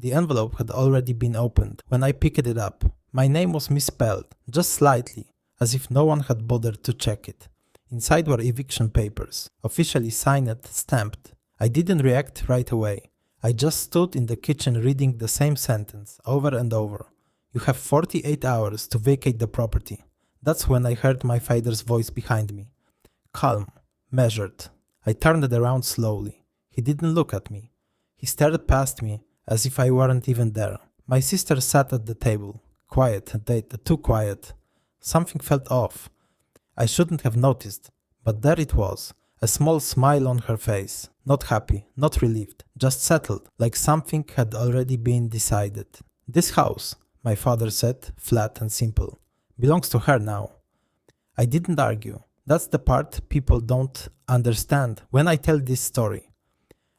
The envelope had already been opened when I picked it up. My name was misspelled, just slightly, as if no one had bothered to check it. Inside were eviction papers, officially signed, stamped. I didn't react right away. I just stood in the kitchen reading the same sentence over and over. You have 48 hours to vacate the property. That's when I heard my father's voice behind me. Calm, measured. I turned it around slowly. He didn't look at me. He stared past me as if I weren't even there. My sister sat at the table, quiet, too quiet. Something felt off. I shouldn't have noticed, but there it was, a small smile on her face. Not happy, not relieved, just settled, like something had already been decided. This house, my father said, flat and simple, belongs to her now. I didn't argue. That's the part people don't understand when I tell this story.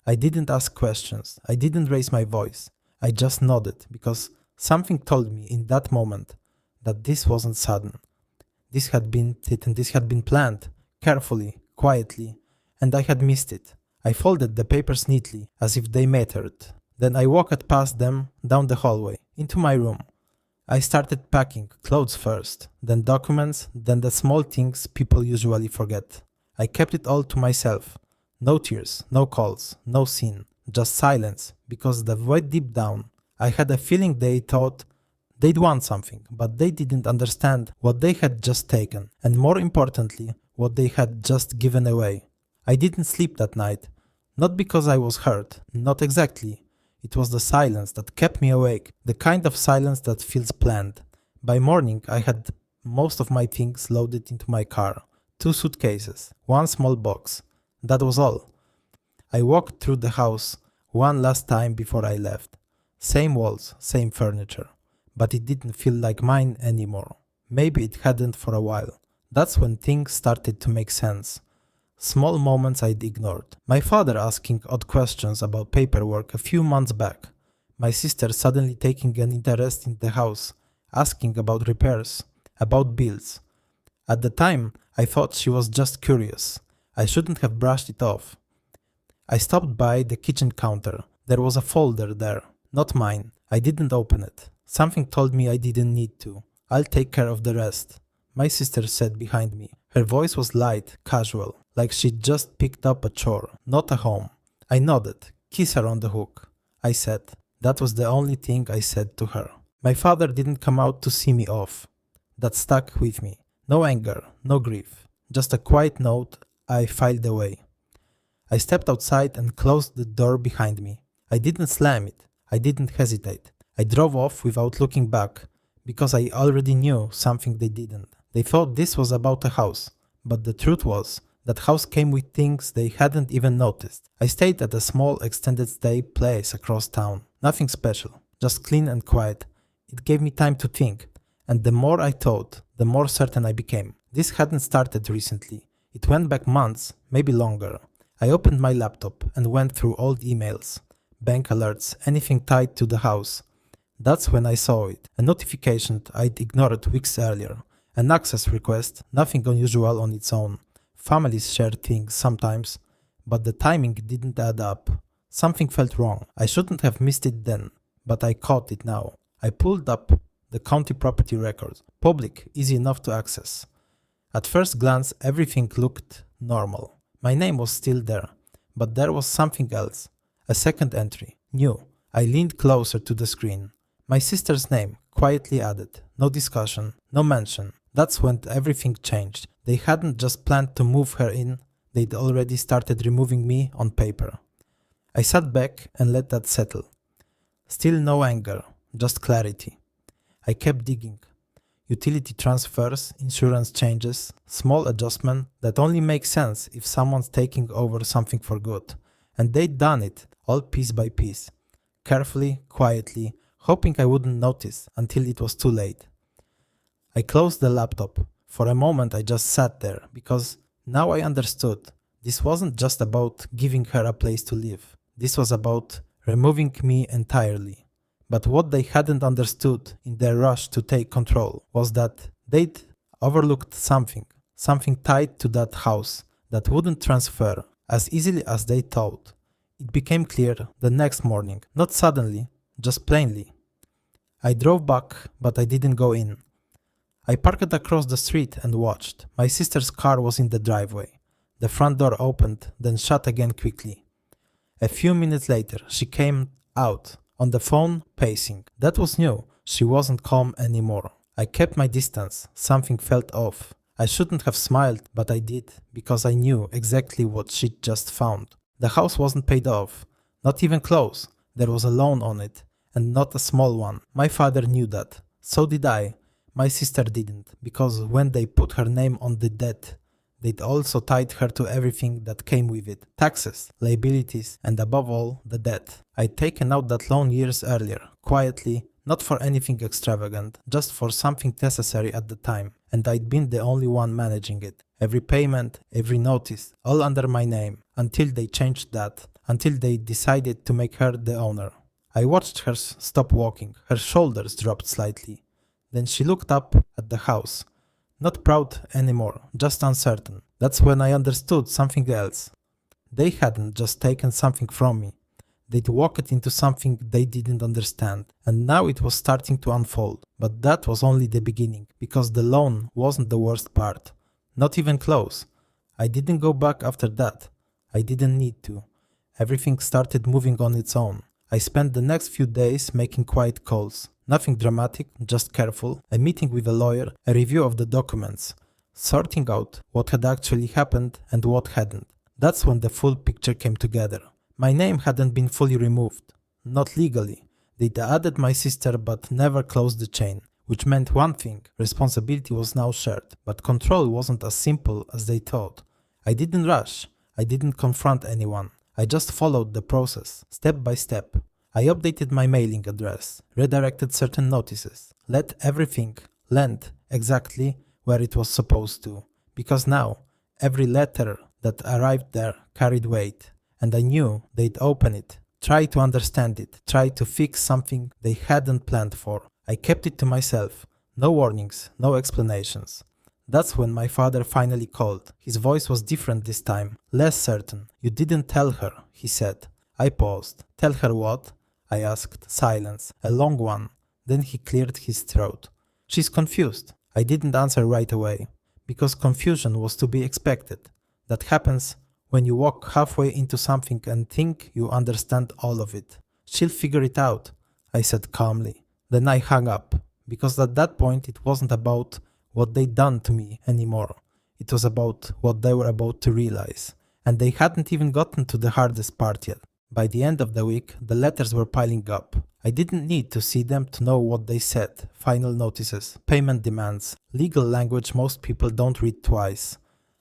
I didn't ask questions. I didn't raise my voice. I just nodded because something told me in that moment that this wasn't sudden. This had been planned, carefully, quietly, and I had missed it. I folded the papers neatly, as if they mattered. Then I walked past them, down the hallway, into my room. I started packing, clothes first, then documents, then the small things people usually forget. I kept it all to myself. No tears, no calls, no scene, just silence, because the void deep down, I had a feeling they thought they'd want something, but they didn't understand what they had just taken, and more importantly, what they had just given away. I didn't sleep that night, not because I was hurt, not exactly. It was the silence that kept me awake, the kind of silence that feels planned. By morning, I had most of my things loaded into my car, 2 suitcases, 1 small box. That was all. I walked through the house one last time before I left. Same walls, same furniture. But it didn't feel like mine anymore. Maybe it hadn't for a while. That's when things started to make sense. Small moments I'd ignored. My father asking odd questions about paperwork a few months back. My sister suddenly taking an interest in the house, asking about repairs, about bills. At the time, I thought she was just curious. I shouldn't have brushed it off. I stopped by the kitchen counter. There was a folder there, not mine. I didn't open it. Something told me I didn't need to. I'll take care of the rest. My sister said behind me. Her voice was light, casual, like she'd just picked up a chore, not a home. I nodded. Kiss her on the hook, I said. That was the only thing I said to her. My father didn't come out to see me off. That stuck with me. No anger, no grief. Just a quiet note I filed away. I stepped outside and closed the door behind me. I didn't slam it. I didn't hesitate. I drove off without looking back, because I already knew something they didn't. They thought this was about a house, but the truth was that house came with things they hadn't even noticed. I stayed at a small extended stay place across town. Nothing special, just clean and quiet. It gave me time to think, and the more I thought, the more certain I became. This hadn't started recently. It went back months, maybe longer. I opened my laptop and went through old emails, bank alerts, anything tied to the house. That's when I saw it. A notification I'd ignored weeks earlier. An access request, nothing unusual on its own. Families share things sometimes, but the timing didn't add up. Something felt wrong. I shouldn't have missed it then, but I caught it now. I pulled up the county property records. Public, easy enough to access. At first glance, everything looked normal. My name was still there, but there was something else. A second entry. New. I leaned closer to the screen. My sister's name, quietly added. No discussion, no mention. That's when everything changed. They hadn't just planned to move her in, they'd already started removing me on paper. I sat back and let that settle. Still no anger, just clarity. I kept digging. Utility transfers, insurance changes, small adjustment that only make sense if someone's taking over something for good. And they'd done it, all piece by piece. Carefully, quietly, hoping I wouldn't notice until it was too late. I closed the laptop. For a moment I just sat there, because now I understood. This wasn't just about giving her a place to live. This was about removing me entirely. But what they hadn't understood in their rush to take control was that they'd overlooked something tied to that house that wouldn't transfer as easily as they thought. It became clear the next morning, not suddenly, just plainly. I drove back, but I didn't go in. I parked across the street and watched. My sister's car was in the driveway. The front door opened, then shut again quickly. A few minutes later, she came out, on the phone, pacing. That was new. She wasn't calm anymore. I kept my distance. Something felt off. I shouldn't have smiled, but I did, because I knew exactly what she'd just found. The house wasn't paid off. Not even close. There was a loan on it, and not a small one. My father knew that. So did I. My sister didn't, because when they put her name on the debt, they'd also tied her to everything that came with it. Taxes, liabilities, and above all, the debt. I'd taken out that loan years earlier, quietly, not for anything extravagant, just for something necessary at the time, and I'd been the only one managing it. Every payment, every notice, all under my name, until they changed that, until they decided to make her the owner. I watched her stop walking. Her shoulders dropped slightly. Then she looked up at the house. Not proud anymore, just uncertain. That's when I understood something else. They hadn't just taken something from me. They'd walked into something they didn't understand, and now it was starting to unfold. But that was only the beginning, because the loan wasn't the worst part. Not even close. I didn't go back after that. I didn't need to. Everything started moving on its own. I spent the next few days making quiet calls. Nothing dramatic, just careful. A meeting with a lawyer, a review of the documents, sorting out what had actually happened and what hadn't. That's when the full picture came together. My name hadn't been fully removed. Not legally. They'd added my sister but never closed the chain. Which meant one thing, responsibility was now shared. But control wasn't as simple as they thought. I didn't rush. I didn't confront anyone. I just followed the process, step by step. I updated my mailing address, redirected certain notices, let everything land exactly where it was supposed to. Because now, every letter that arrived there carried weight. And I knew they'd open it, try to understand it, try to fix something they hadn't planned for. I kept it to myself. No warnings, no explanations. That's when my father finally called. His voice was different this time, less certain. You didn't tell her, he said. I paused. Tell her what? I asked. Silence. A long one. Then he cleared his throat. She's confused. I didn't answer right away, because confusion was to be expected. That happens when you walk halfway into something and think you understand all of it. She'll figure it out, I said calmly. Then I hung up, because at that point it wasn't about what they'd done to me anymore. It was about what they were about to realize. And they hadn't even gotten to the hardest part yet. By the end of the week, the letters were piling up. I didn't need to see them to know what they said. Final notices, payment demands, legal language most people don't read twice.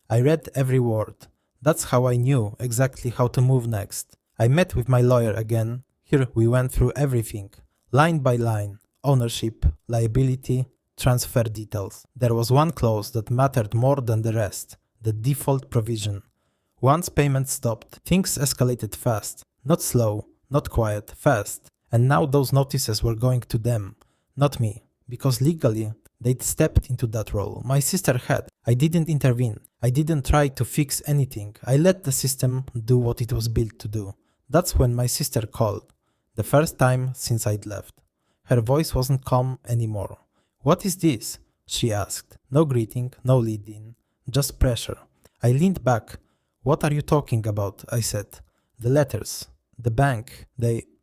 I read every word. That's how I knew exactly how to move next. I met with my lawyer again. Here we went through everything, line by line, ownership, liability, transfer details. There was one clause that mattered more than the rest, the default provision. Once payment stopped, things escalated fast. Not slow, not quiet, fast. And now those notices were going to them, not me, because legally they'd stepped into that role. My sister had. I didn't intervene. I didn't try to fix anything. I let the system do what it was built to do. That's when my sister called. The first time since I'd left. Her voice wasn't calm anymore. What is this? She asked. No greeting, no lead-in, just pressure. I leaned back. What are you talking about? I said. The letters. The bank.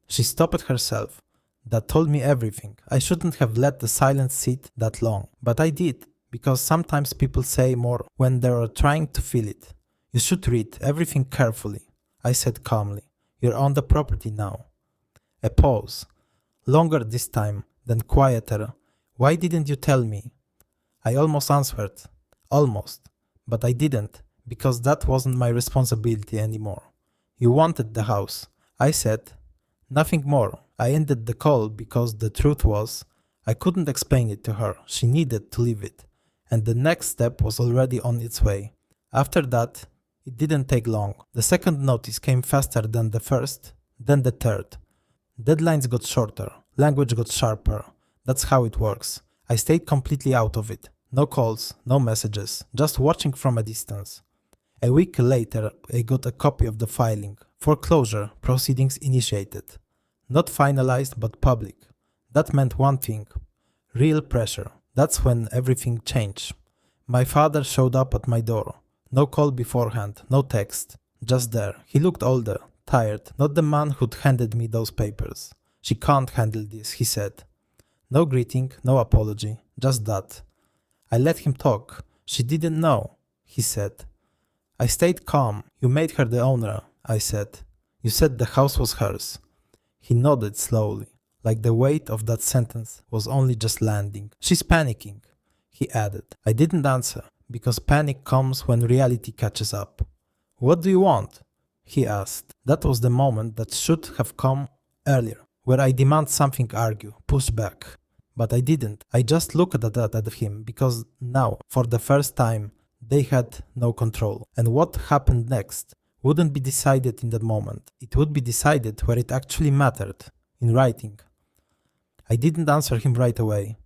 She stopped herself. That told me everything. I shouldn't have let the silence sit that long. But I did, because sometimes people say more when they are trying to feel it. You should read everything carefully, I said calmly. You're on the property now. A pause. Longer this time, then quieter. Why didn't you tell me? I almost answered. Almost. But I didn't, because that wasn't my responsibility anymore. You wanted the house. I said. Nothing more. I ended the call because the truth was, I couldn't explain it to her. She needed to leave it. And the next step was already on its way. After that, it didn't take long. The second notice came faster than the first, then the third. Deadlines got shorter. Language got sharper. That's how it works. I stayed completely out of it. No calls, no messages, just watching from a distance. A week later, I got a copy of the filing. Foreclosure proceedings initiated. Not finalized but public. That meant one thing: real pressure. That's when everything changed. My father showed up at my door. No call beforehand, no text. Just there. He looked older, tired, not the man who'd handed me those papers. "She can't handle this," he said. No greeting, no apology, just that. I let him talk. "She didn't know," he said. I stayed calm. "You made her the owner," I said. "You said the house was hers." He nodded slowly, like the weight of that sentence was only just landing. "She's panicking," he added. I didn't answer, because panic comes when reality catches up. "What do you want?" he asked. That was the moment that should have come earlier, where I demand something, argue, push back. But I didn't. I just looked at him because now, for the first time, they had no control. And what happened next wouldn't be decided in that moment. It would be decided where it actually mattered, in writing. I didn't answer him right away.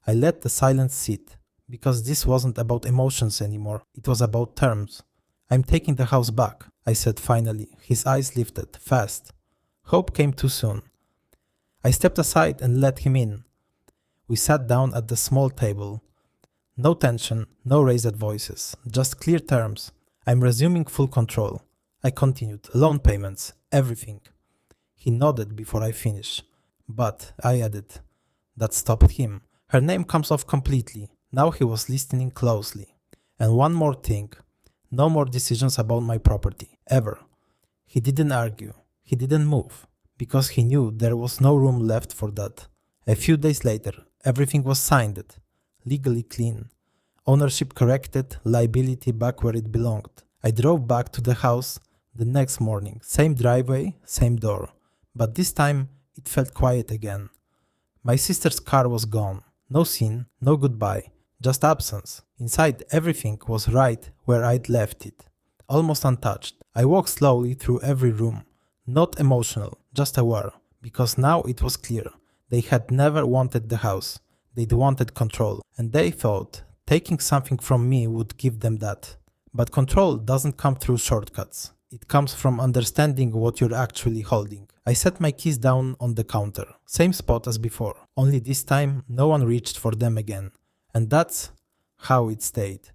I let the silence sit, because this wasn't about emotions anymore. It was about terms. "I'm taking the house back," I said finally. His eyes lifted, fast. Hope came too soon. I stepped aside and let him in. We sat down at the small table. No tension, no raised voices, just clear terms. "I'm resuming full control." I continued. "Loan payments, everything." He nodded before I finished. "But," I added. That stopped him. Her name comes off completely. Now he was listening closely. "And one more thing. No more decisions about my property. Ever." He didn't argue. He didn't move. Because he knew there was no room left for that. A few days later, everything was signed. Legally clean. Ownership corrected, liability back where it belonged. I drove back to the house the next morning. Same driveway, same door. But this time, it felt quiet again. My sister's car was gone. No scene, no goodbye, just absence. Inside, everything was right where I'd left it, almost untouched. I walked slowly through every room, not emotional, just aware, because now it was clear. They had never wanted the house. They'd wanted control, and they thought taking something from me would give them that. But control doesn't come through shortcuts. It comes from understanding what you're actually holding. I set my keys down on the counter, same spot as before, only this time no one reached for them again. And that's how it stayed.